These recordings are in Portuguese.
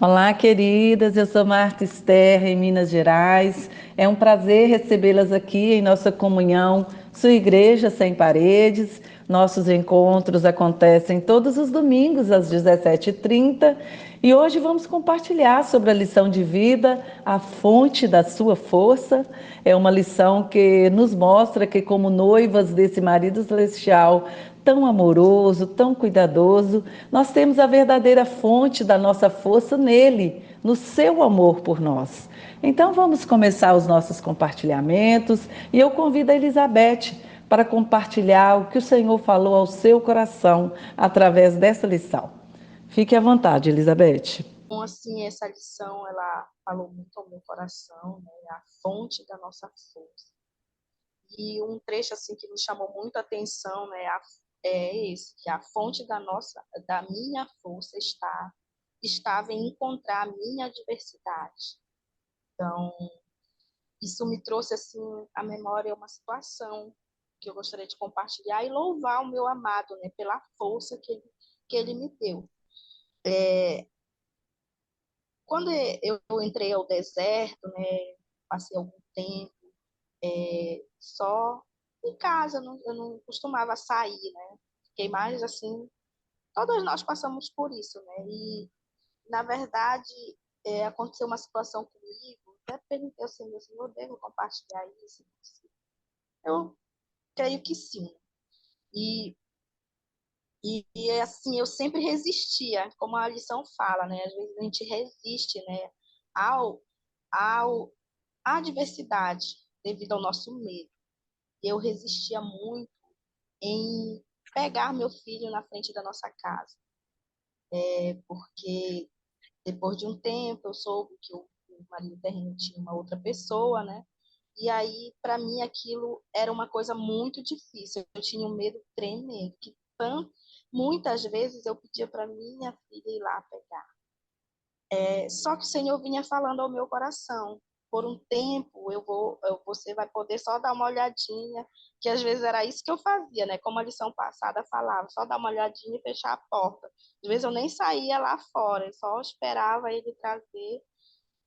Olá, queridas. Eu sou Marta Esther, em Minas Gerais. É um prazer recebê-las aqui em nossa comunhão, sua igreja sem paredes. Nossos encontros acontecem todos os domingos às 17h30 e hoje vamos compartilhar sobre a lição de vida, a fonte da sua força. É uma lição que nos mostra que, como noivas desse marido celestial, tão amoroso, tão cuidadoso, nós temos a verdadeira fonte da nossa força nele, no seu amor por nós. Então vamos começar os nossos compartilhamentos e eu convido a Elizabeth para compartilhar o que o Senhor falou ao seu coração através dessa lição. Fique à vontade, Elizabeth. Então, assim, essa lição, ela falou muito ao meu coração, né? A fonte da nossa força. E um trecho, assim, que me chamou muito a atenção, né? É esse, que a fonte da minha força estava em encontrar a minha adversidade. Então, isso me trouxe, assim, à memória uma situação que eu gostaria de compartilhar e louvar o meu amado, né? Pela força que ele me deu. Quando eu entrei ao deserto, né? Passei algum tempo só em casa, eu não costumava sair, né? Fiquei mais assim, todos nós passamos por isso, né? E, na verdade, aconteceu uma situação comigo, até perguntei ao Senhor, Senhor, devo compartilhar isso? Eu creio que sim. E, assim, eu sempre resistia, como a lição fala, né? Às vezes a gente resiste, né? Ao, ao, à adversidade, devido ao nosso medo. Eu resistia muito em pegar meu filho na frente da nossa casa, porque depois de um tempo eu soube que o marido terreno tinha uma outra pessoa, né? E aí, para mim, aquilo era uma coisa muito difícil. Eu tinha um medo tremendo, que muitas vezes eu pedia para minha filha ir lá pegar. Só que o Senhor vinha falando ao meu coração. Por um tempo, você vai poder só dar uma olhadinha, que às vezes era isso que eu fazia, né? Como a lição passada falava, só dar uma olhadinha e fechar a porta. Às vezes eu nem saía lá fora, eu só esperava ele trazer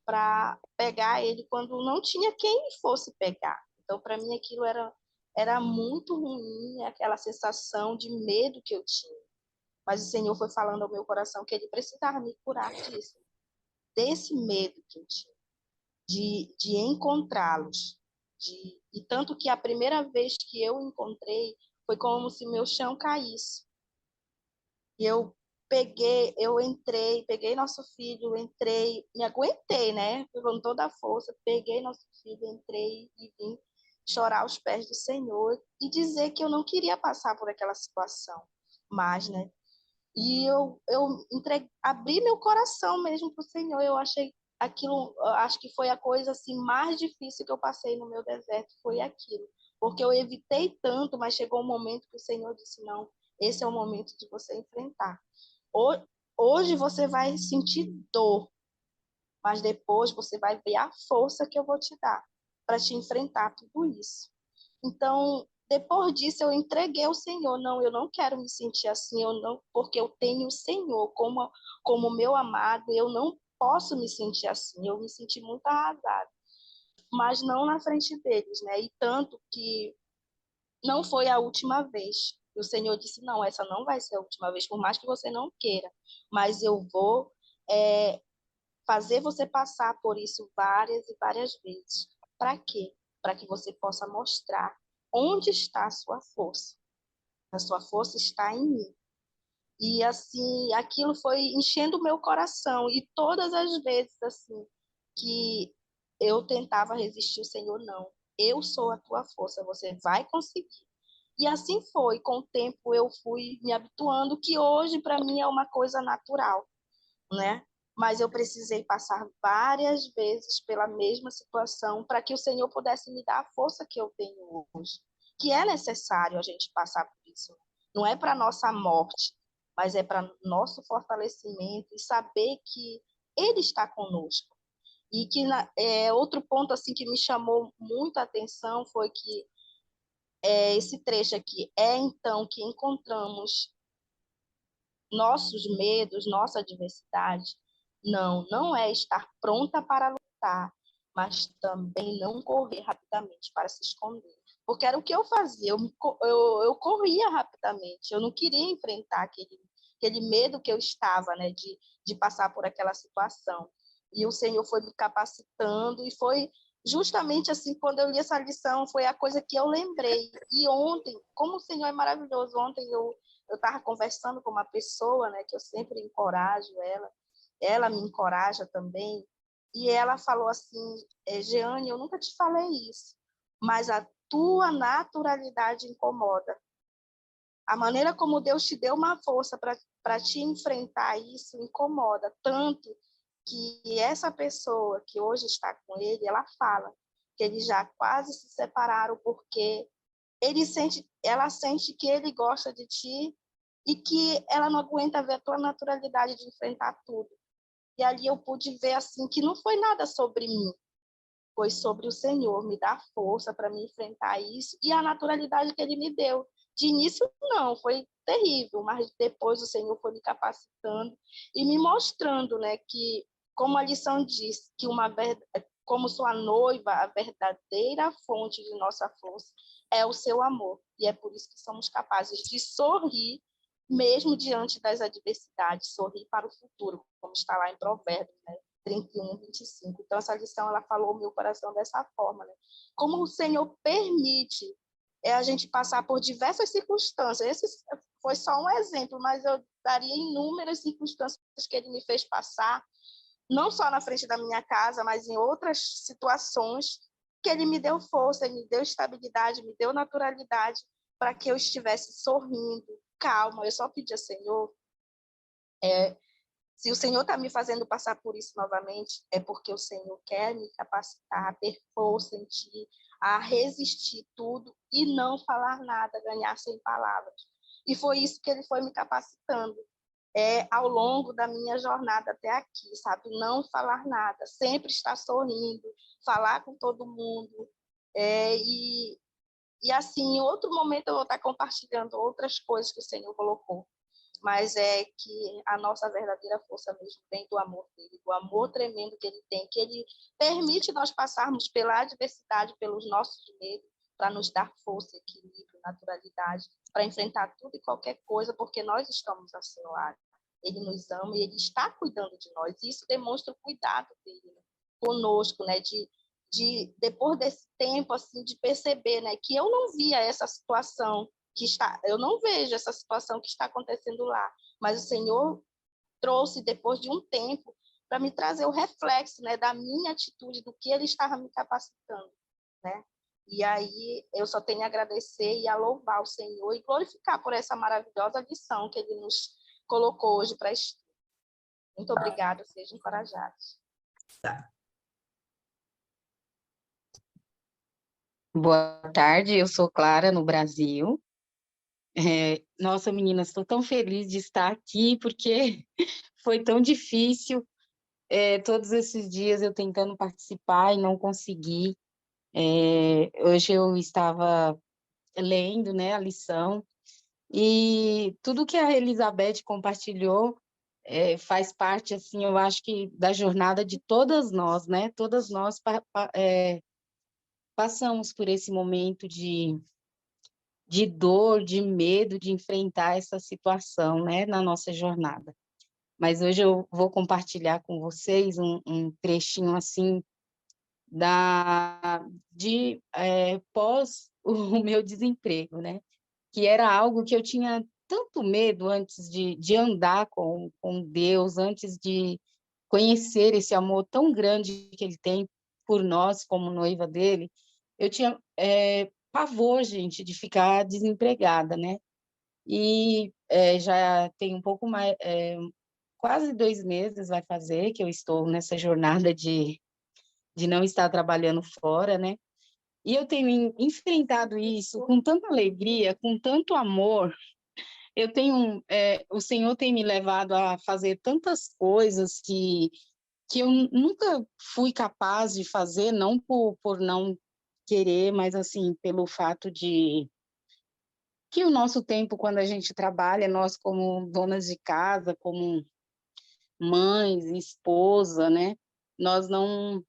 para pegar ele quando não tinha quem fosse pegar. Então, para mim, aquilo era muito ruim, aquela sensação de medo que eu tinha. Mas o Senhor foi falando ao meu coração que ele precisava me curar disso, desse medo que eu tinha, de encontrá-los. E tanto que a primeira vez que eu encontrei foi como se meu chão caísse. E eu entrei, peguei nosso filho, entrei, me aguentei, né? Com toda a força, peguei nosso filho, entrei e vim chorar aos pés do Senhor e dizer que eu não queria passar por aquela situação. Mas, né? E eu abri meu coração mesmo para o Senhor. Eu achei aquilo, acho que foi a coisa assim mais difícil que eu passei no meu deserto, foi aquilo. Porque eu evitei tanto, mas chegou um momento que o Senhor disse: não, esse é o momento de você enfrentar. Hoje você vai sentir dor, mas depois você vai ver a força que eu vou te dar para te enfrentar tudo isso. Então, depois disso, eu entreguei ao Senhor. Não, eu não quero me sentir assim, eu não, porque eu tenho o Senhor como meu amado, eu não posso me sentir assim. Eu me senti muito arrasada, mas não na frente deles, né? E tanto que não foi a última vez. O Senhor disse: não, essa não vai ser a última vez, por mais que você não queira, mas eu vou é, fazer você passar por isso várias e várias vezes. Para quê? Para que você possa mostrar onde está a sua força. A sua força está em mim. E assim, aquilo foi enchendo o meu coração. E todas as vezes assim que eu tentava resistir, o Senhor, não. Eu sou a tua força, você vai conseguir. E assim foi. Com o tempo eu fui me habituando, que hoje para mim é uma coisa natural, né? Mas eu precisei passar várias vezes pela mesma situação para que o Senhor pudesse me dar a força que eu tenho hoje. Que é necessário a gente passar por isso. Não é para nossa morte, mas é para nosso fortalecimento e saber que Ele está conosco. E que outro ponto assim que me chamou muita atenção foi que esse trecho aqui é então que encontramos nossos medos, nossa adversidade Não, não é estar pronta para lutar, mas também não correr rapidamente para se esconder. Porque era o que eu fazia, eu corria rapidamente, eu não queria enfrentar aquele medo que eu estava, né, de passar por aquela situação. E o Senhor foi me capacitando, e foi justamente assim, quando eu li essa lição, foi a coisa que eu lembrei. E ontem, como o Senhor é maravilhoso, ontem eu estava conversando com uma pessoa, né, que eu sempre encorajo ela me encoraja também, e ela falou assim, Jeane, eu nunca te falei isso, mas a tua naturalidade incomoda. A maneira como Deus te deu uma força para te enfrentar isso incomoda tanto que essa pessoa que hoje está com ele, ela fala que eles já quase se separaram porque ela sente que ele gosta de ti e que ela não aguenta ver a tua naturalidade de enfrentar tudo. E ali eu pude ver assim que não foi nada sobre mim, foi sobre o Senhor me dar força para me enfrentar isso e a naturalidade que ele me deu. De início não, foi terrível, mas depois o Senhor foi me capacitando e me mostrando, né, que como a lição diz, que como sua noiva, a verdadeira fonte de nossa força é o seu amor. E é por isso que somos capazes de sorrir mesmo diante das adversidades, sorrir para o futuro, como está lá em Provérbios, né? 31, 25. Então, essa lição, ela falou o meu coração dessa forma, né? Como o Senhor permite a gente passar por diversas circunstâncias. Esse foi só um exemplo, mas eu daria inúmeras circunstâncias que ele me fez passar, não só na frente da minha casa, mas em outras situações, que ele me deu força, ele me deu estabilidade, me deu naturalidade para que eu estivesse sorrindo, calma. Eu só pedia, Senhor, se o Senhor está me fazendo passar por isso novamente, é porque o Senhor quer me capacitar a ter força em Ti, a resistir tudo e não falar nada, ganhar sem palavras. E foi isso que Ele foi me capacitando ao longo da minha jornada até aqui, sabe? Não falar nada, sempre estar sorrindo, falar com todo mundo. E assim, em outro momento eu vou estar compartilhando outras coisas que o Senhor colocou, mas é que a nossa verdadeira força mesmo vem do amor dele, do amor tremendo que ele tem, que ele permite nós passarmos pela adversidade, pelos nossos medos, para nos dar força, equilíbrio, naturalidade, para enfrentar tudo e qualquer coisa, porque nós estamos ao seu lado. Ele nos ama e ele está cuidando de nós. E isso demonstra o cuidado dele, né, conosco, né, depois desse tempo assim de perceber, né, que eu não via essa situação eu não vejo essa situação que está acontecendo lá, mas o Senhor trouxe depois de um tempo para me trazer o reflexo, né, da minha atitude, do que Ele estava me capacitando, né? E aí eu só tenho a agradecer e a louvar o Senhor e glorificar por essa maravilhosa lição que Ele nos colocou hoje para estudo. Muito obrigada, sejam encorajados. Tá. Boa tarde, eu sou Clara, no Brasil. Nossa, meninas, estou tão feliz de estar aqui, porque foi tão difícil, todos esses dias eu tentando participar e não consegui. Hoje eu estava lendo, né, a lição, e tudo que a Elizabeth compartilhou faz parte, assim, eu acho que da jornada de todas nós, né? Todas nós passamos por esse momento de dor, de medo de enfrentar essa situação, né, na nossa jornada. Mas hoje eu vou compartilhar com vocês um trechinho, assim, pós o meu desemprego, né, que era algo que eu tinha tanto medo antes de andar com Deus, antes de conhecer esse amor tão grande que Ele tem por nós como noiva dele. Eu tinha pavor, gente, de ficar desempregada, né? E já tem um pouco mais, quase 2 meses vai fazer que eu estou nessa jornada de não estar trabalhando fora, né? E eu tenho enfrentado isso com tanta alegria, com tanto amor. O Senhor tem me levado a fazer tantas coisas que eu nunca fui capaz de fazer, não por não querer, mas assim, pelo fato de que o nosso tempo, quando a gente trabalha, nós como donas de casa, como mães, esposa, né? Nós não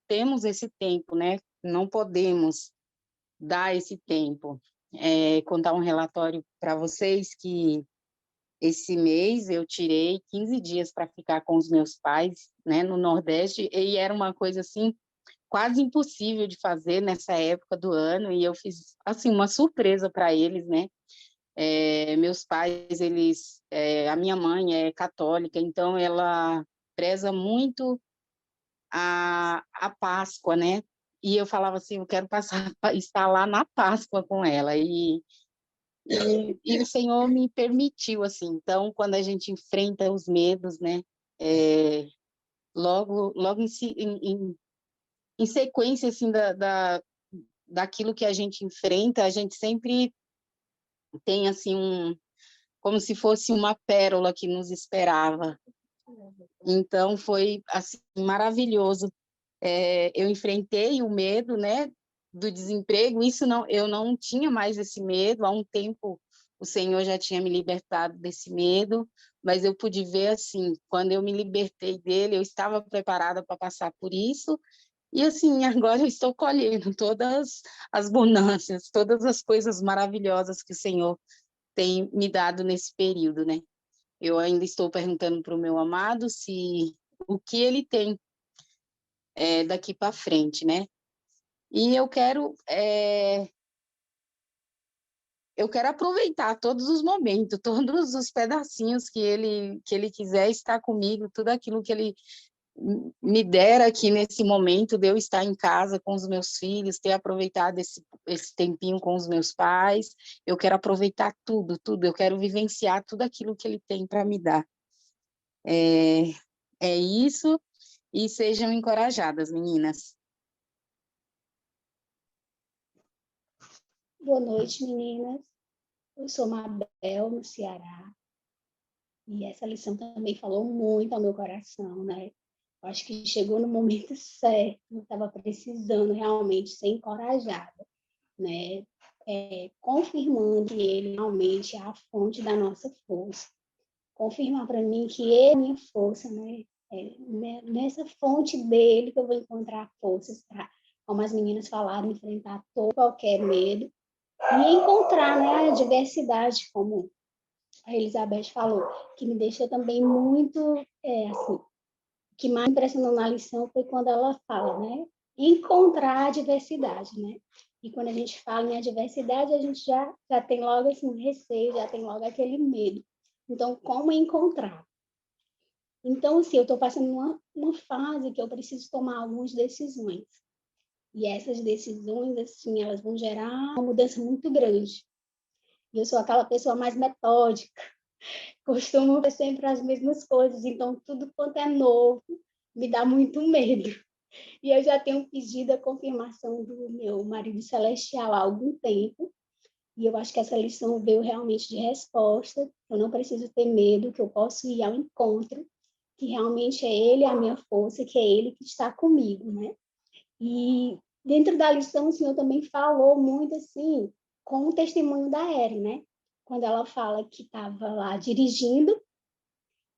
temos esse tempo, né? Não podemos dar esse tempo. Contar um relatório para vocês que esse mês eu tirei 15 dias para ficar com os meus pais, né, no Nordeste, e era uma coisa assim quase impossível de fazer nessa época do ano, e eu fiz assim uma surpresa para eles, né? Meus pais, a minha mãe é católica, então ela preza muito a Páscoa, né? E eu falava assim, eu quero estar lá na Páscoa com ela, e o Senhor me permitiu, assim. Então, quando a gente enfrenta os medos, né? Logo em sequência, assim, daquilo que a gente enfrenta, a gente sempre tem, assim, como se fosse uma pérola que nos esperava. Então, foi, assim, maravilhoso. Eu enfrentei o medo, né, do desemprego. Eu não tinha mais esse medo. Há um tempo o Senhor já tinha me libertado desse medo, mas eu pude ver assim, quando eu me libertei dele, eu estava preparada para passar por isso. E assim, agora eu estou colhendo todas as bonanças, todas as coisas maravilhosas que o Senhor tem me dado nesse período, né? Eu ainda estou perguntando para o meu amado se o que ele tem daqui para frente, né? E eu quero aproveitar todos os momentos, todos os pedacinhos que ele quiser estar comigo, tudo aquilo que ele me dera aqui nesse momento de eu estar em casa com os meus filhos, ter aproveitado esse tempinho com os meus pais. Eu quero aproveitar tudo, tudo. Eu quero vivenciar tudo aquilo que ele tem para me dar. É isso, e sejam encorajadas, meninas. Boa noite, meninas. Eu sou Mabel, no Ceará, e essa lição também falou muito ao meu coração, né? Eu acho que chegou no momento certo, eu estava precisando realmente ser encorajada, né? Confirmando que ele realmente é a fonte da nossa força. Confirmar para mim que ele é a minha força, né? Nessa fonte dele que eu vou encontrar forças para, como as meninas falaram, enfrentar todo qualquer medo e encontrar, né, a diversidade, como a Elizabeth falou, que me deixou também muito, assim, o que mais impressionou na lição foi quando ela fala, né, encontrar a diversidade, né? E quando a gente fala em adversidade, a gente já tem logo assim, um receio, já tem logo aquele medo. Então, como encontrar? Então, assim, eu estou passando uma fase que eu preciso tomar algumas decisões. E essas decisões, assim, elas vão gerar uma mudança muito grande. E eu sou aquela pessoa mais metódica, costumo ver sempre as mesmas coisas, então tudo quanto é novo me dá muito medo. E eu já tenho pedido a confirmação do meu marido celestial há algum tempo, e eu acho que essa lição veio realmente de resposta. Eu não preciso ter medo, que eu posso ir ao encontro, que realmente é ele a minha força, que é ele que está comigo, né? E dentro da lição, o Senhor também falou muito assim, com o testemunho da Eri, né? Quando ela fala que estava lá dirigindo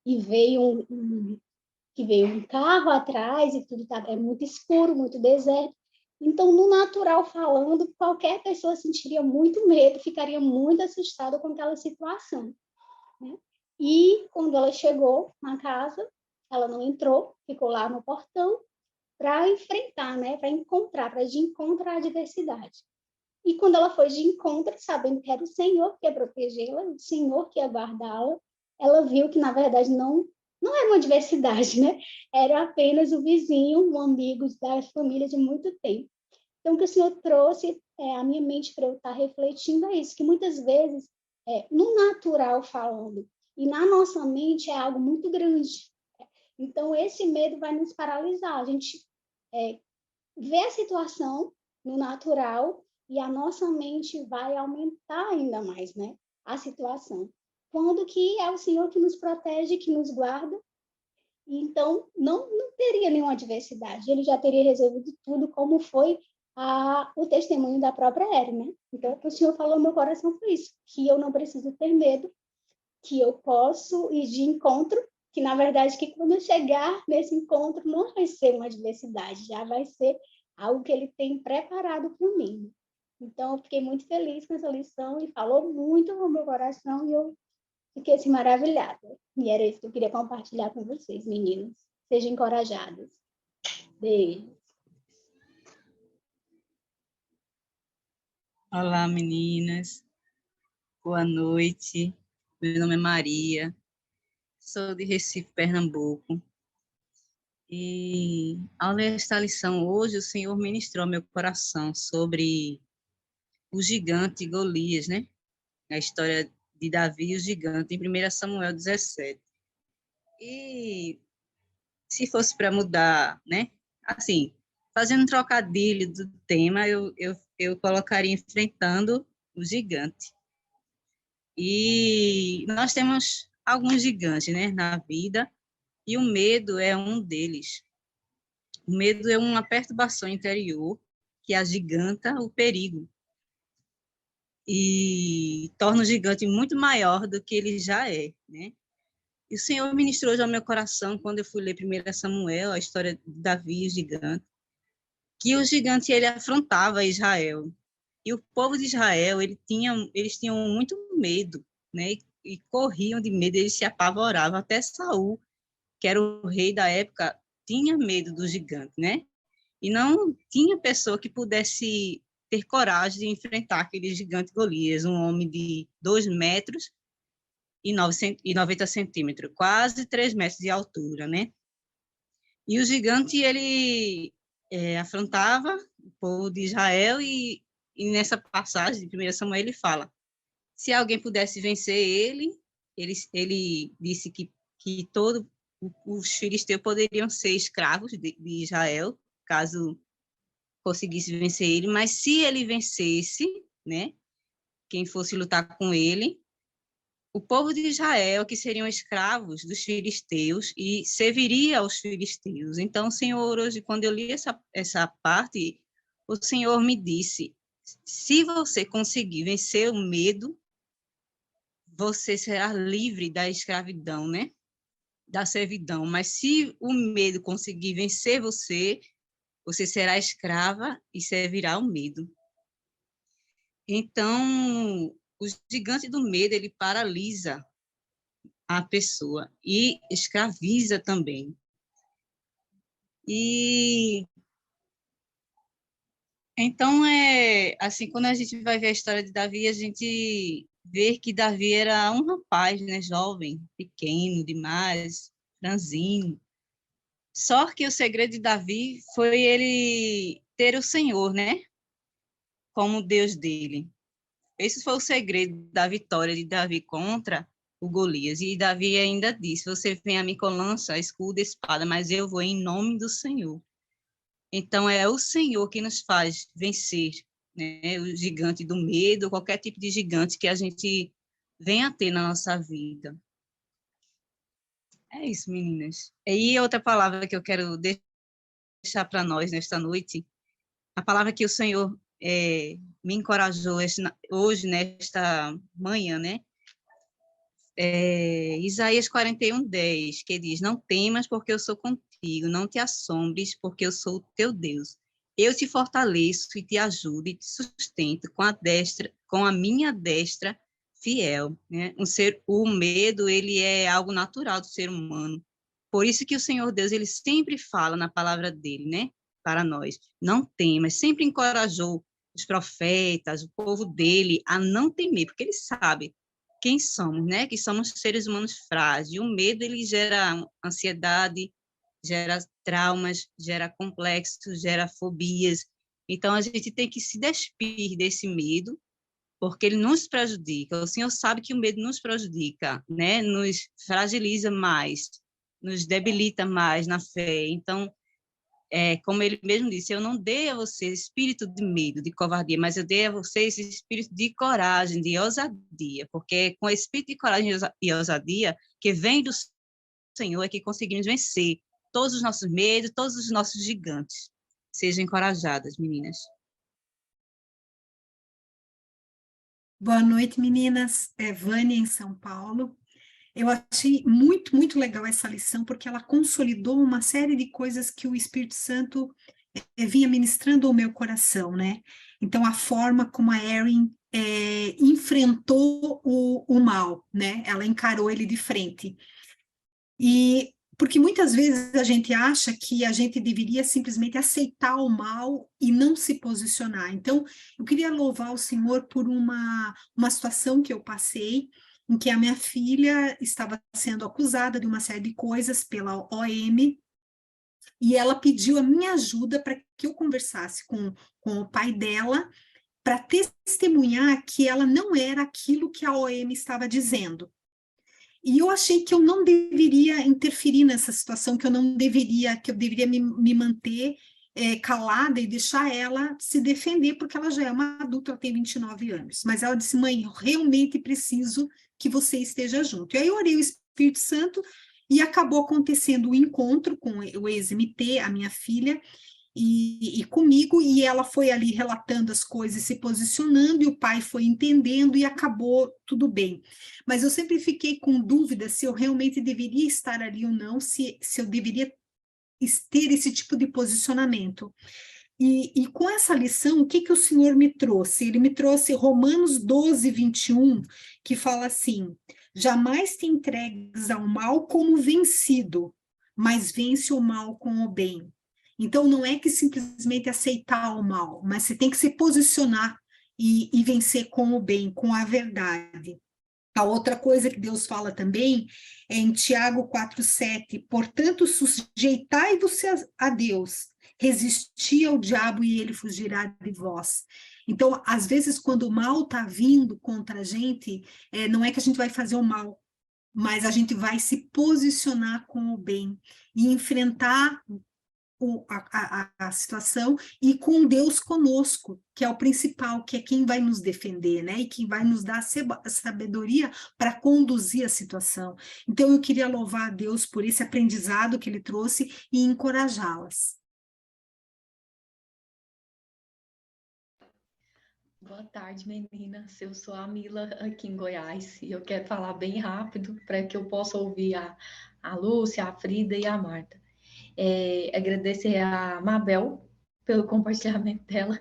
e veio um carro atrás e tudo é muito escuro, muito deserto. Então, no natural falando, qualquer pessoa sentiria muito medo, ficaria muito assustada com aquela situação, né? E quando ela chegou na casa, ela não entrou, ficou lá no portão para enfrentar, né? Para encontrar, para de encontrar a adversidade. E quando ela foi de encontro, sabendo que era o Senhor que ia protegê-la, o Senhor que ia guardá-la, ela viu que, na verdade, não era uma adversidade, né? Era apenas o vizinho, um amigo da família de muito tempo. Então, o que o Senhor trouxe à minha mente para eu estar refletindo é isso, que muitas vezes, no natural falando, e na nossa mente é algo muito grande. Então, esse medo vai nos paralisar. A gente vê a situação no natural e a nossa mente vai aumentar ainda mais, né, a situação. Quando que é o Senhor que nos protege, que nos guarda, então não teria nenhuma adversidade. Ele já teria resolvido tudo, como foi o testemunho da própria Eri, né? Então, o que o Senhor falou no meu coração foi isso, que eu não preciso ter medo, que eu posso ir de encontro, que na verdade, que quando eu chegar nesse encontro, não vai ser uma adversidade, já vai ser algo que ele tem preparado para mim. Então, eu fiquei muito feliz com essa lição e falou muito no meu coração e eu fiquei assim, maravilhada. E era isso que eu queria compartilhar com vocês, meninos. Sejam encorajados. Beijo. Olá, meninas. Boa noite. Meu nome é Maria. Sou de Recife, Pernambuco. E ao ler esta lição hoje, o Senhor ministrou ao meu coração sobre o gigante Golias, né? A história de Davi e o gigante, em 1 Samuel 17. E se fosse para mudar, né? Assim, fazendo um trocadilho do tema, eu colocaria enfrentando o gigante. E nós temos alguns gigantes, né, na vida, e o medo é um deles. O medo é uma perturbação interior que agiganta o perigo e torna o gigante muito maior do que ele já é, né? E o Senhor ministrou já ao meu coração quando eu fui ler 1 Samuel, a história de Davi e o gigante, que o gigante ele afrontava Israel. E o povo de Israel, eles tinham muito medo, né? E corriam de medo, eles se apavoravam. Até Saul, que era o rei da época, tinha medo do gigante, né? E não tinha pessoa que pudesse ter coragem de enfrentar aquele gigante Golias, um homem de 2 metros e 90 centímetros, quase 3 metros de altura, né? E o gigante, ele afrontava o povo de Israel e nessa passagem de 1 Samuel ele fala, se alguém pudesse vencer ele disse que todos os filisteus poderiam ser escravos de Israel, caso conseguisse vencer ele, mas se ele vencesse, né, quem fosse lutar com ele, o povo de Israel, que seriam escravos dos filisteus, e serviria aos filisteus. Então, Senhor, hoje, quando eu li essa parte, o Senhor me disse, se você conseguir vencer o medo, você será livre da escravidão, né? Da servidão. Mas se o medo conseguir vencer você, você será escrava e servirá ao medo. Então, o gigante do medo, ele paralisa a pessoa e escraviza também. E então assim, quando a gente vai ver a história de Davi, a gente vê que Davi era um rapaz, né, jovem, pequeno demais, franzino. Só que o segredo de Davi foi ele ter o Senhor, né, como Deus dele. Esse foi o segredo da vitória de Davi contra o Golias. E Davi ainda disse, você vem a mim com lança, escudo e espada, mas eu vou em nome do Senhor. Então, é o Senhor que nos faz vencer, né, o gigante do medo, qualquer tipo de gigante que a gente venha a ter na nossa vida. É isso, meninas. E outra palavra que eu quero deixar para nós nesta noite, a palavra que o Senhor me encorajou hoje, nesta manhã, né? Isaías 41:10, que diz, não temas porque eu sou contigo, não te assombres porque eu sou o teu Deus. Eu te fortaleço e te ajudo e te sustento com a minha destra fiel. Né? O medo, ele é algo natural do ser humano. Por isso que o Senhor Deus, ele sempre fala na palavra dele, né? Para nós. Não temas, sempre encorajou os profetas, o povo dele a não temer, porque ele sabe quem somos, né? Que somos seres humanos frágeis. O medo, ele gera ansiedade, gera traumas, gera complexos, gera fobias. Então, a gente tem que se despir desse medo, porque ele nos prejudica. O Senhor sabe que o medo nos prejudica, né? Nos fragiliza mais, nos debilita mais na fé. Então, como ele mesmo disse, eu não dei a vocês espírito de medo, de covardia, mas eu dei a vocês espírito de coragem, de ousadia, porque é com espírito de coragem e ousadia que vem do Senhor é que conseguimos vencer todos os nossos medos, todos os nossos gigantes. Sejam encorajadas, meninas. Boa noite, meninas. É Vânia, em São Paulo. Eu achei muito, muito legal essa lição, porque ela consolidou uma série de coisas que o Espírito Santo vinha ministrando ao meu coração, né? Então, a forma como a Erin enfrentou o mal, né? Ela encarou ele de frente. E porque muitas vezes a gente acha que a gente deveria simplesmente aceitar o mal e não se posicionar. Então, eu queria louvar o Senhor por uma situação que eu passei, em que a minha filha estava sendo acusada de uma série de coisas pela OM, e ela pediu a minha ajuda para que eu conversasse com o pai dela, para testemunhar que ela não era aquilo que a OM estava dizendo. E eu achei que eu não deveria interferir nessa situação, que eu deveria me manter calada e deixar ela se defender, porque ela já é uma adulta, ela tem 29 anos. Mas ela disse, mãe, eu realmente preciso que você esteja junto. E aí eu orei o Espírito Santo e acabou acontecendo o encontro com o ex-MT, a minha filha, e comigo, e ela foi ali relatando as coisas, se posicionando, e o pai foi entendendo, e acabou tudo bem. Mas eu sempre fiquei com dúvida se eu realmente deveria estar ali ou não, se eu deveria ter esse tipo de posicionamento. E com essa lição, o que o Senhor me trouxe? Ele me trouxe Romanos 12, 21, que fala assim, jamais te entregues ao mal como vencido, mas vence o mal com o bem. Então, não é que simplesmente aceitar o mal, mas você tem que se posicionar e vencer com o bem, com a verdade. A outra coisa que Deus fala também é em Tiago 4,7, portanto, sujeitai-vos a Deus, resisti ao diabo e ele fugirá de vós. Então, às vezes, quando o mal está vindo contra a gente, não é que a gente vai fazer o mal, mas a gente vai se posicionar com o bem e enfrentar a situação e com Deus conosco, que é o principal, que é quem vai nos defender, né? E quem vai nos dar a sabedoria para conduzir a situação. Então, eu queria louvar a Deus por esse aprendizado que ele trouxe e encorajá-las. Boa tarde, meninas. Eu sou a Mila, aqui em Goiás, e eu quero falar bem rápido para que eu possa ouvir a Lúcia, a Frida e a Marta. Agradecer a Mabel pelo compartilhamento dela,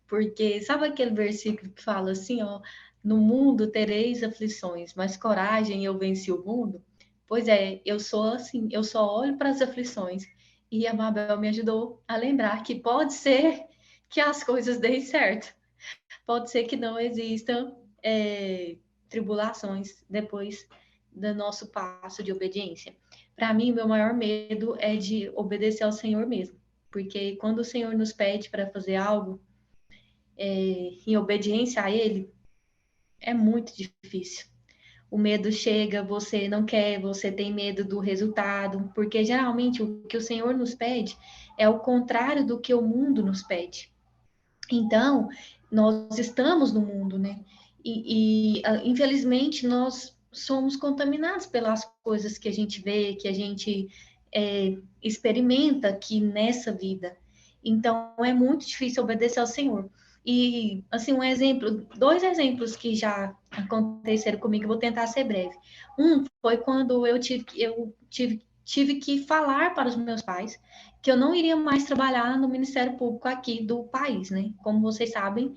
porque sabe aquele versículo que fala assim, ó, no mundo tereis aflições, mas coragem, eu venci o mundo? Pois é, eu sou assim, eu só olho para as aflições, e a Mabel me ajudou a lembrar que pode ser que as coisas deem certo, pode ser que não existam tribulações depois do nosso passo de obediência. Para mim, meu maior medo é de obedecer ao Senhor mesmo, porque quando o Senhor nos pede para fazer algo em obediência a Ele, é muito difícil. O medo chega, você não quer, você tem medo do resultado, porque geralmente o que o Senhor nos pede é o contrário do que o mundo nos pede. Então, nós estamos no mundo, né? Infelizmente, nós somos contaminados pelas coisas que a gente vê, que a gente experimenta aqui nessa vida. Então, é muito difícil obedecer ao Senhor. E, assim, dois exemplos que já aconteceram comigo, eu vou tentar ser breve. Um foi quando eu tive que falar para os meus pais que eu não iria mais trabalhar no Ministério Público aqui do país, né? Como vocês sabem,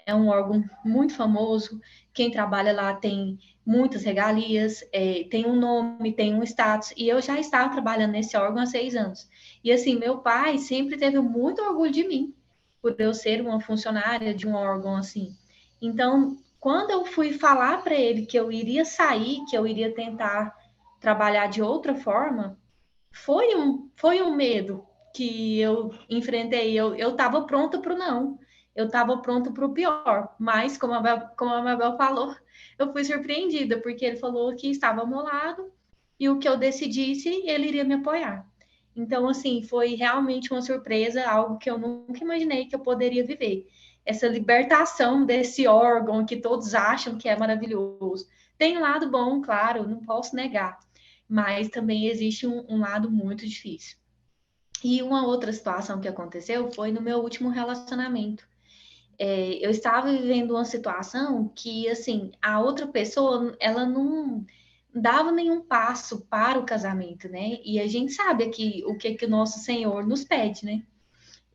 é um órgão muito famoso, quem trabalha lá tem muitas regalias, tem um nome, tem um status, e eu já estava trabalhando nesse órgão há 6 anos. E assim, meu pai sempre teve muito orgulho de mim, por eu ser uma funcionária de um órgão assim. Então, quando eu fui falar para ele que eu iria sair, que eu iria tentar trabalhar de outra forma, foi um medo que eu enfrentei. Eu estava pronta para o não, eu estava pronta para o pior, mas como a Mabel falou, eu fui surpreendida, porque ele falou que estava ao meu lado e o que eu decidisse, ele iria me apoiar. Então, assim, foi realmente uma surpresa, algo que eu nunca imaginei que eu poderia viver. Essa libertação desse órgão que todos acham que é maravilhoso. Tem um lado bom, claro, não posso negar, mas também existe um lado muito difícil. E uma outra situação que aconteceu foi no meu último relacionamento. Eu estava vivendo uma situação que, assim, a outra pessoa, ela dava nenhum passo para o casamento, né? E a gente sabe aqui o que o nosso Senhor nos pede, né?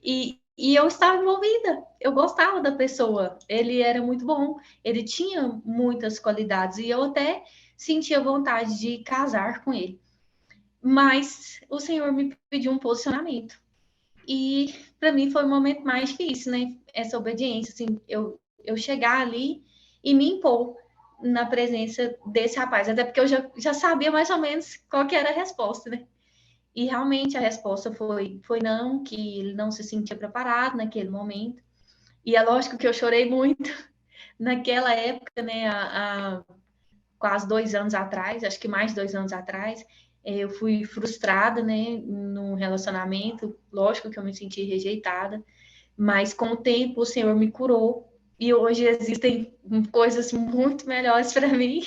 E eu estava envolvida, eu gostava da pessoa, ele era muito bom, ele tinha muitas qualidades e eu até sentia vontade de casar com ele. Mas o Senhor me pediu um posicionamento. E para mim foi o momento mais difícil, né? Essa obediência, assim, eu chegar ali e me impor na presença desse rapaz, até porque eu já sabia mais ou menos qual que era a resposta, né? E realmente a resposta foi não, que ele não se sentia preparado naquele momento. E é lógico que eu chorei muito naquela época, né? Há quase 2 anos atrás, acho que mais de 2 anos atrás, eu fui frustrada, né, num relacionamento. Lógico que eu me senti rejeitada, mas com o tempo o Senhor me curou e hoje existem coisas muito melhores para mim.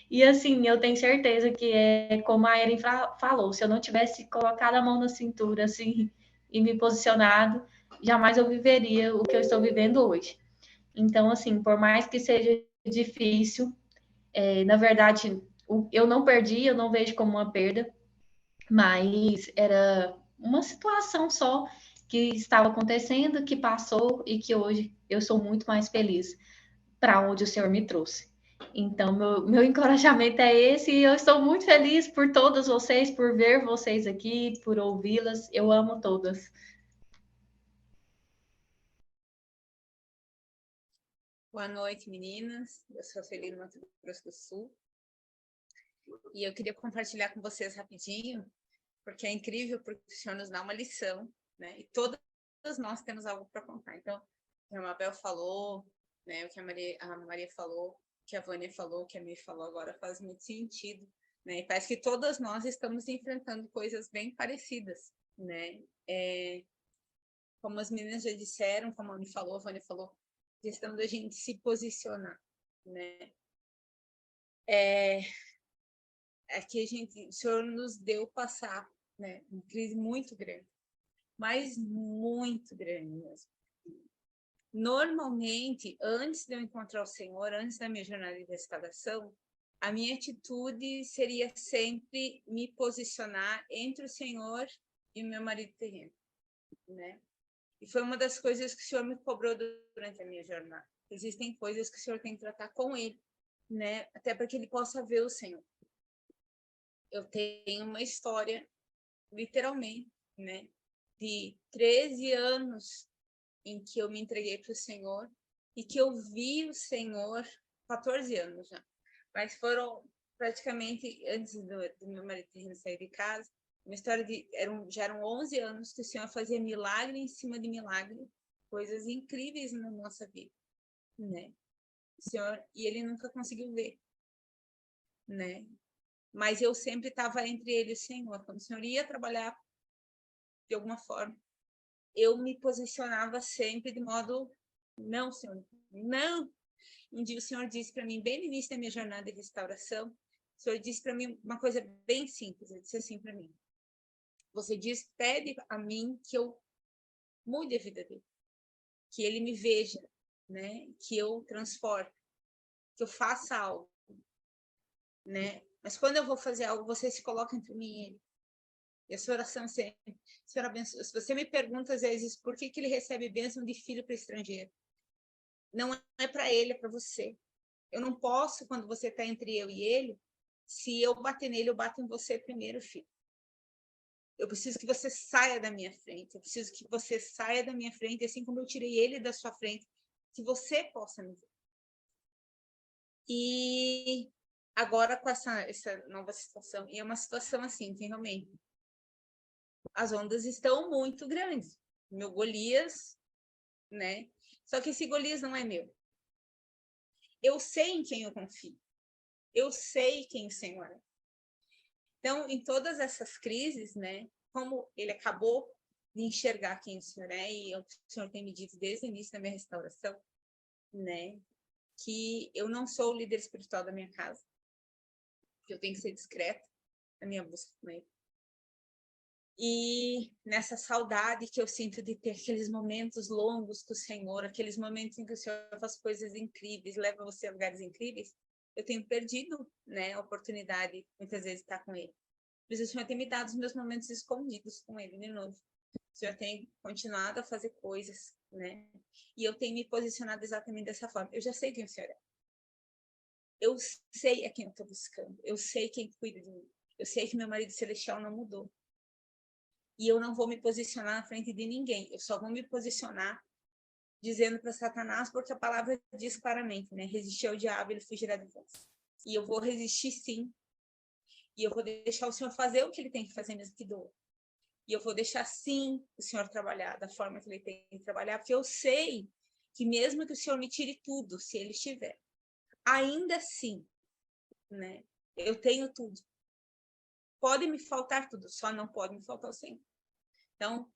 E assim, eu tenho certeza que é como a Erin falou, se eu não tivesse colocado a mão na cintura assim e me posicionado, jamais eu viveria o que eu estou vivendo hoje. Então, assim, por mais que seja difícil, na verdade, eu não perdi, eu não vejo como uma perda, mas era uma situação só que estava acontecendo, que passou e que hoje eu sou muito mais feliz para onde o Senhor me trouxe. Então, meu encorajamento é esse, e eu estou muito feliz por todas vocês, por ver vocês aqui, por ouvi-las. Eu amo todas. Boa noite, meninas. Eu sou a Celina, Mato Grosso do Sul. E eu queria compartilhar com vocês rapidinho, porque é incrível, porque o Senhor nos dá uma lição, né? E todas nós temos algo para contar. Então, o que a Mabel falou, né? O que a Maria falou, o que a Vânia falou, o que a Mei falou agora faz muito sentido, né? E parece que todas nós estamos enfrentando coisas bem parecidas, né? Como as meninas já disseram, como a Mei falou, a Vânia falou, questão da gente se posicionar, né? Que o Senhor nos deu passar, né, uma crise muito grande, mas muito grande mesmo. Normalmente, antes de eu encontrar o Senhor, antes da minha jornada de restauração, a minha atitude seria sempre me posicionar entre o Senhor e o meu marido terreno, né? E foi uma das coisas que o Senhor me cobrou durante a minha jornada. Existem coisas que o Senhor tem que tratar com ele, né? Até para que ele possa ver o Senhor. Eu tenho uma história, literalmente, né? De 13 anos em que eu me entreguei para o Senhor e que eu vi o Senhor, 14 anos já, mas foram praticamente antes do meu marido sair de casa, uma história já eram 11 anos que o Senhor fazia milagre em cima de milagre, coisas incríveis na nossa vida, né? O Senhor, e ele nunca conseguiu ver, né? Mas eu sempre estava entre ele e o Senhor. Quando o Senhor ia trabalhar de alguma forma, eu me posicionava sempre de modo, não, Senhor, não. Um dia o Senhor disse para mim, bem no início da minha jornada de restauração, o Senhor disse para mim uma coisa bem simples. Ele disse assim para mim: você pede a mim que eu mude a vida dele, que ele me veja, né? Que eu transforme, que eu faça algo, né? Mas quando eu vou fazer algo, você se coloca entre mim e ele. E a sua oração sempre, Senhor, abençoe. Se você me pergunta às vezes por que ele recebe bênção de filho para estrangeiro, não é para ele, é para você. Eu não posso, quando você está entre eu e ele, se eu bater nele, eu bato em você primeiro, filho. Eu preciso que você saia da minha frente. Eu preciso que você saia da minha frente, assim como eu tirei ele da sua frente, que você possa me ver. E agora com essa nova situação, e é uma situação assim, que realmente as ondas estão muito grandes. Meu Golias, né? Só que esse Golias não é meu. Eu sei em quem eu confio. Eu sei quem o Senhor é. Então, em todas essas crises, né? Como ele acabou de enxergar quem o Senhor é, e o Senhor tem me dito desde o início da minha restauração, né? Que eu não sou o líder espiritual da minha casa. Que eu tenho que ser discreta na minha busca com ele. E nessa saudade que eu sinto de ter aqueles momentos longos com o Senhor, aqueles momentos em que o Senhor faz coisas incríveis, leva você a lugares incríveis, eu tenho perdido, né, a oportunidade, muitas vezes, de estar com ele. Por isso, o Senhor tem me dado os meus momentos escondidos com ele de novo. O Senhor tem continuado a fazer coisas, né? E eu tenho me posicionado exatamente dessa forma. Eu já sei quem o Senhor é. Eu sei a quem eu estou buscando. Eu sei quem cuida de mim. Eu sei que meu marido celestial não mudou. E eu não vou me posicionar na frente de ninguém. Eu só vou me posicionar dizendo para Satanás, porque a palavra diz claramente, né? Resistir ao diabo, ele fugirá de vós. E eu vou resistir, sim. E eu vou deixar o Senhor fazer o que ele tem que fazer, mesmo que doa. E eu vou deixar, sim, o Senhor trabalhar da forma que ele tem que trabalhar, porque eu sei que mesmo que o Senhor me tire tudo, se ele estiver, ainda assim, né? Eu tenho tudo. Pode me faltar tudo, só não pode me faltar o Senhor. Então,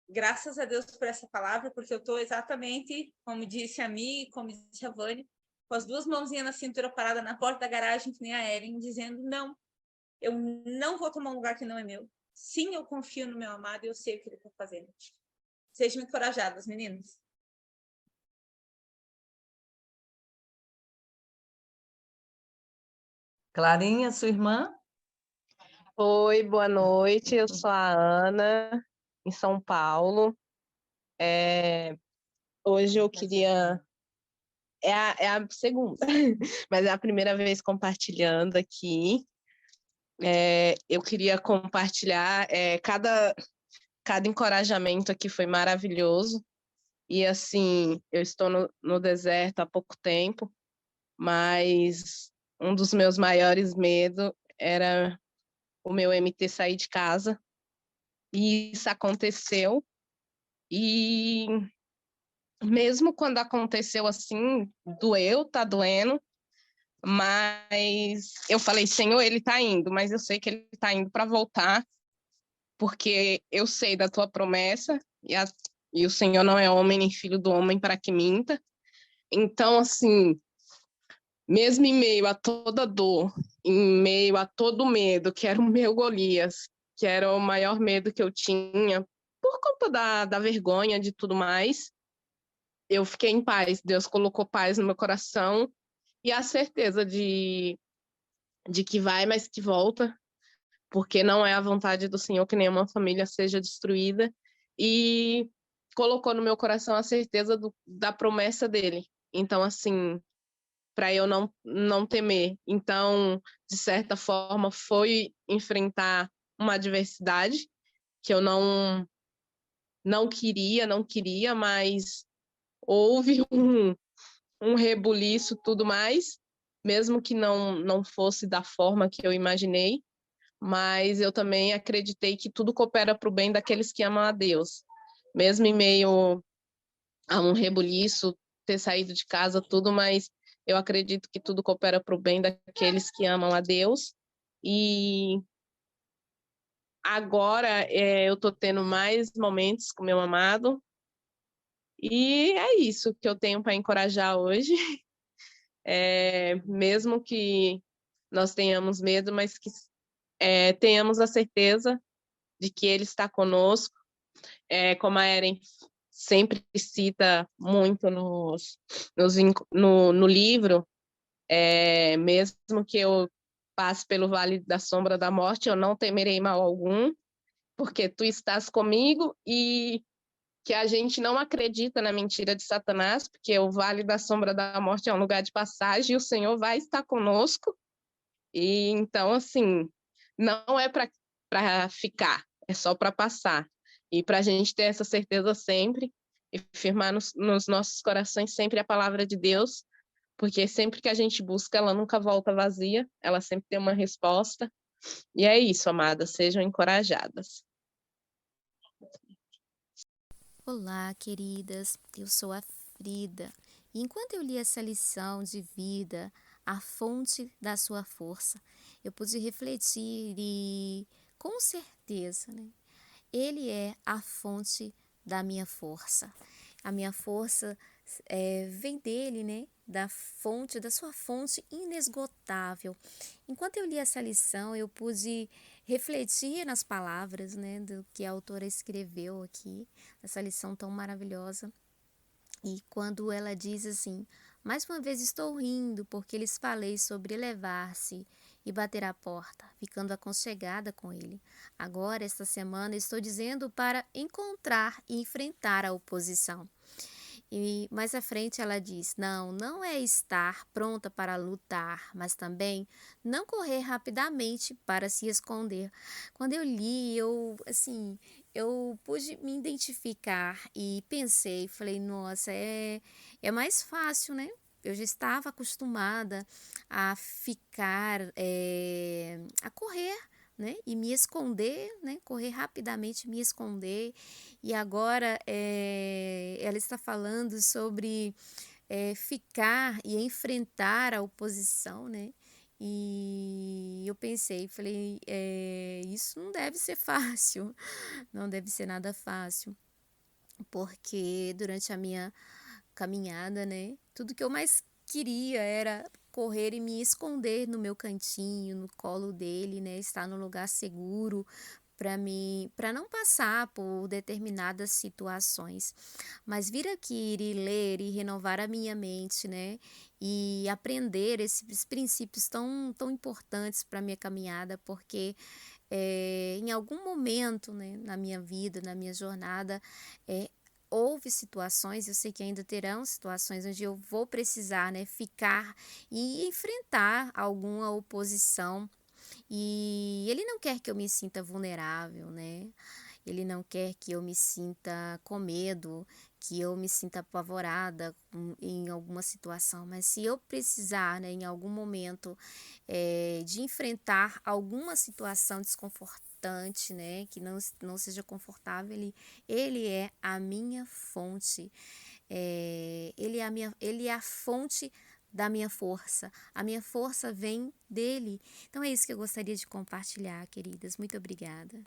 graças a Deus por essa palavra, porque eu estou exatamente, como disse a Mi, como disse a Vânia, com as duas mãozinhas na cintura parada na porta da garagem, que nem a Ellen, dizendo, não, eu não vou tomar um lugar que não é meu. Sim, eu confio no meu amado e eu sei o que ele está fazendo. Sejam encorajadas, meninas. Clarinha, sua irmã? Oi, boa noite. Eu sou a Ana, em São Paulo. Hoje eu queria. É a segunda, mas é a primeira vez compartilhando aqui. Eu queria compartilhar. Cada encorajamento aqui foi maravilhoso. E assim, eu estou no deserto há pouco tempo, mas um dos meus maiores medos era o meu MT sair de casa. E isso aconteceu. E mesmo quando aconteceu assim, doeu, tá doendo, mas eu falei, Senhor, ele tá indo, mas eu sei que ele tá indo para voltar, porque eu sei da tua promessa, e o Senhor não é homem nem filho do homem para que minta. Então, assim, mesmo em meio a toda dor, em meio a todo medo, que era o meu Golias, que era o maior medo que eu tinha, por conta da vergonha, de tudo mais, eu fiquei em paz. Deus colocou paz no meu coração e a certeza de que vai, mas que volta, porque não é a vontade do Senhor que nenhuma família seja destruída. E colocou no meu coração a certeza da promessa dele. Então, assim, para eu não temer. Então, de certa forma, foi enfrentar uma adversidade que eu não queria, mas houve um rebuliço, tudo mais, mesmo que não fosse da forma que eu imaginei, mas eu também acreditei que tudo coopera para o bem daqueles que amam a Deus. Mesmo em meio a um rebuliço, ter saído de casa, tudo, mas eu acredito que tudo coopera para o bem daqueles que amam a Deus. E agora eu estou tendo mais momentos com meu amado, e é isso que eu tenho para encorajar hoje. Mesmo que nós tenhamos medo, mas que tenhamos a certeza de que Ele está conosco. Como a Eren sempre cita muito no livro, mesmo que eu passe pelo vale da sombra da morte, eu não temerei mal algum, porque tu estás comigo, e que a gente não acredita na mentira de Satanás, porque o vale da sombra da morte é um lugar de passagem e o Senhor vai estar conosco. E então, assim, não é para ficar, é só para passar. E para a gente ter essa certeza sempre e firmar nos nossos corações sempre a palavra de Deus, porque sempre que a gente busca, ela nunca volta vazia, ela sempre tem uma resposta. E é isso, amadas, sejam encorajadas. Olá, queridas, eu sou a Frida. E enquanto eu li essa lição de vida, a fonte da sua força, eu pude refletir e, com certeza, né, ele é a fonte da minha força. A minha força vem dele, né, da sua fonte inesgotável. Enquanto eu li essa lição, eu pude refletir nas palavras, né, do que a autora escreveu aqui, essa lição tão maravilhosa. E quando ela diz assim, Mais uma vez estou rindo porque lhes falei sobre elevar-se e bater a porta, ficando aconchegada com ele. Agora, esta semana, estou dizendo para encontrar e enfrentar a oposição. E mais à frente ela diz: não é estar pronta para lutar, mas também não correr rapidamente para se esconder. Quando eu li, eu pude me identificar e pensei, falei, nossa, é mais fácil, né? Eu já estava acostumada a ficar, a correr, né? E me esconder, né? Correr rapidamente, me esconder. E agora ela está falando sobre ficar e enfrentar a oposição, né? E eu pensei, falei, isso não deve ser fácil, não deve ser nada fácil, porque durante a minha caminhada, né, tudo que eu mais queria era correr e me esconder no meu cantinho, no colo dele, né, estar num lugar seguro para não passar por determinadas situações. Mas vir aqui e ler e renovar a minha mente, né, e aprender esses princípios tão importantes para a minha caminhada, porque em algum momento, né, na minha vida, na minha jornada, houve situações, eu sei que ainda terão situações onde eu vou precisar, né, ficar e enfrentar alguma oposição. E ele não quer que eu me sinta vulnerável, né? Ele não quer que eu me sinta com medo, que eu me sinta apavorada em alguma situação. Mas se eu precisar, né, em algum momento, de enfrentar alguma situação desconfortante, né, que não seja confortável, ele é a minha fonte. Ele é a fonte da minha força. A minha força vem dele. Então é isso que eu gostaria de compartilhar, queridas. Muito obrigada.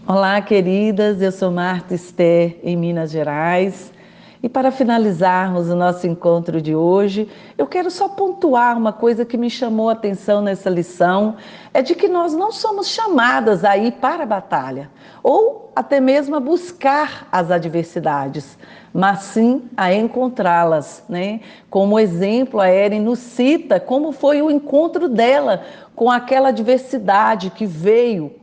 Olá, queridas. Eu sou Marta Esther, em Minas Gerais. E para finalizarmos o nosso encontro de hoje, eu quero só pontuar uma coisa que me chamou a atenção nessa lição, é de que nós não somos chamadas a ir para a batalha, ou até mesmo a buscar as adversidades, mas sim a encontrá-las, né? Como exemplo, a Eren nos cita como foi o encontro dela com aquela adversidade que veio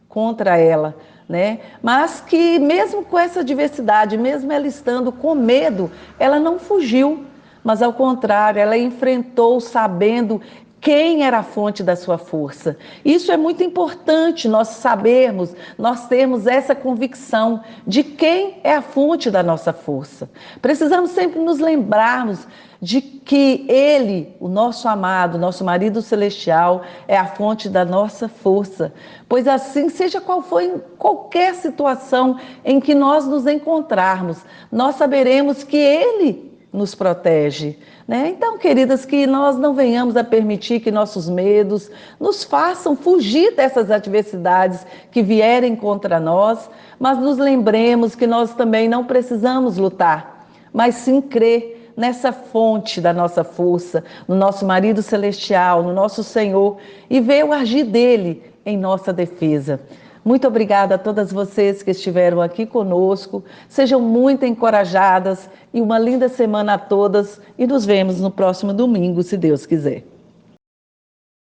contra ela, né? Mas que mesmo com essa diversidade, mesmo ela estando com medo, ela não fugiu, mas ao contrário, ela enfrentou sabendo quem era a fonte da sua força. Isso é muito importante, nós sabermos, nós termos essa convicção de quem é a fonte da nossa força. Precisamos sempre nos lembrarmos de que Ele, o nosso amado, nosso marido celestial, é a fonte da nossa força. Pois assim, seja qual for em qualquer situação em que nós nos encontrarmos, nós saberemos que Ele nos protege, né? Então, queridas, que nós não venhamos a permitir que nossos medos nos façam fugir dessas adversidades que vierem contra nós, mas nos lembremos que nós também não precisamos lutar, mas sim crer nessa fonte da nossa força, no nosso marido celestial, no nosso Senhor, e ver o agir dele em nossa defesa. Muito obrigada a todas vocês que estiveram aqui conosco. Sejam muito encorajadas e uma linda semana a todas. E nos vemos no próximo domingo, se Deus quiser.